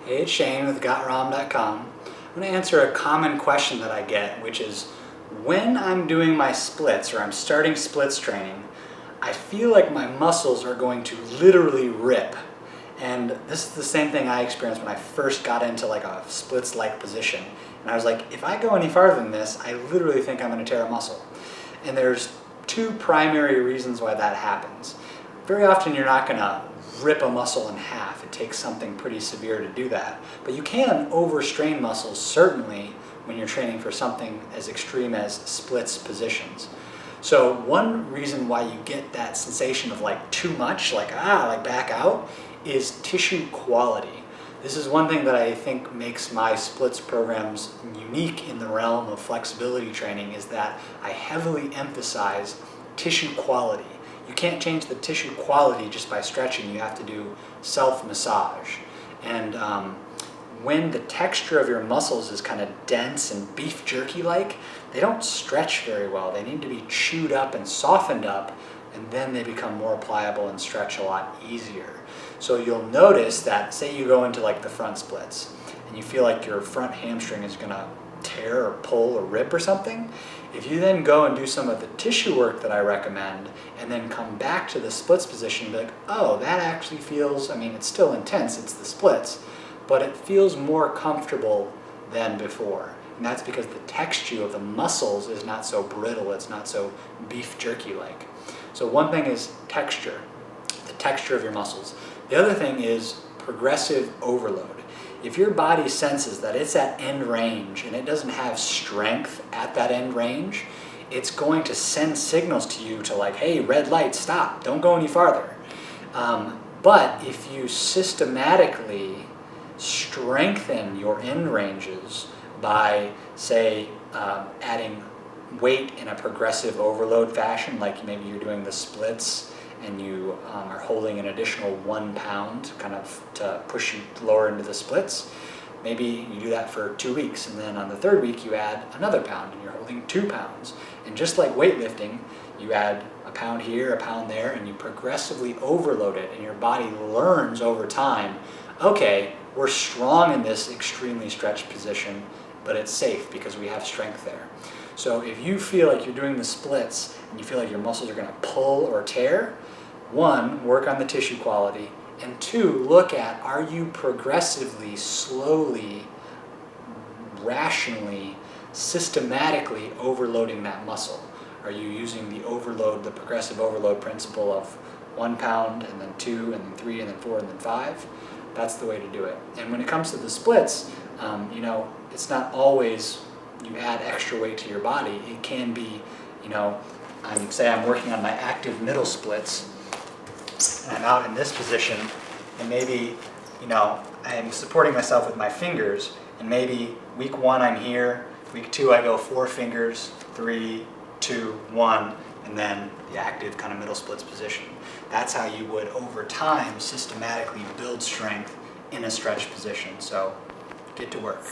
Hey, it's Shane with GotRom.com. I'm going to answer a common question that I get, which is when I'm doing my splits or I'm starting splits training, I feel like my muscles are going to literally rip. And this is the same thing I experienced when I first got into like a splits-like position. And I was like, if I go any farther than this, I literally think I'm going to tear a muscle. And there's two primary reasons why that happens. Very often you're not going to rip a muscle in half. It takes something pretty severe to do that. But you can overstrain muscles, certainly, when you're training for something as extreme as splits positions. So one reason why you get that sensation of like too much, like back out, is tissue quality. This is one thing that I think makes my splits programs unique in the realm of flexibility training, is that I heavily emphasize tissue quality. You can't change the tissue quality just by stretching. You have to do self-massage. And when the texture of your muscles is kind of dense and beef jerky-like, they don't stretch very well. They need to be chewed up and softened up, and then they become more pliable and stretch a lot easier. So you'll notice that, say you go into like the front splits, and you feel like your front hamstring is gonna tear or pull or rip or something. If you then go and do some of the tissue work that I recommend, and then come back to the splits position and be like, oh, that actually feels, I mean, it's still intense, it's the splits, but it feels more comfortable than before. And that's because the texture of the muscles is not so brittle, it's not so beef jerky-like. So one thing is texture, the texture of your muscles. The other thing is progressive overload. If your body senses that it's at end range and it doesn't have strength at that end range, it's going to send signals to you to like, hey, red light, stop, don't go any farther. But if you systematically strengthen your end ranges by, say, adding weight in a progressive overload fashion, like maybe you're doing the splits and you are holding an additional 1 pound kind of to push you lower into the splits. Maybe you do that for 2 weeks, and then on the third week you add another pound and you're holding 2 pounds. And just like weightlifting, you add a pound here, a pound there, and you progressively overload it, and your body learns over time, okay, we're strong in this extremely stretched position, but it's safe because we have strength there. So if you feel like you're doing the splits and you feel like your muscles are going to pull or tear, one, work on the tissue quality, and two, look at, are you progressively, slowly, rationally, systematically overloading that muscle? Are you using the overload, the progressive overload principle of 1 pound and then 2 and then 3 and then 4 and then 5? That's the way to do it. And when it comes to the splits, it's not always you add extra weight to your body. It can be, say I'm working on my active middle splits, and I'm out in this position, and maybe, I'm supporting myself with my fingers, and maybe week 1 I'm here, week 2 I go 4 fingers, 3, 2, 1, and then the active kind of middle splits position. That's how you would, over time, systematically build strength in a stretch position. So get to work.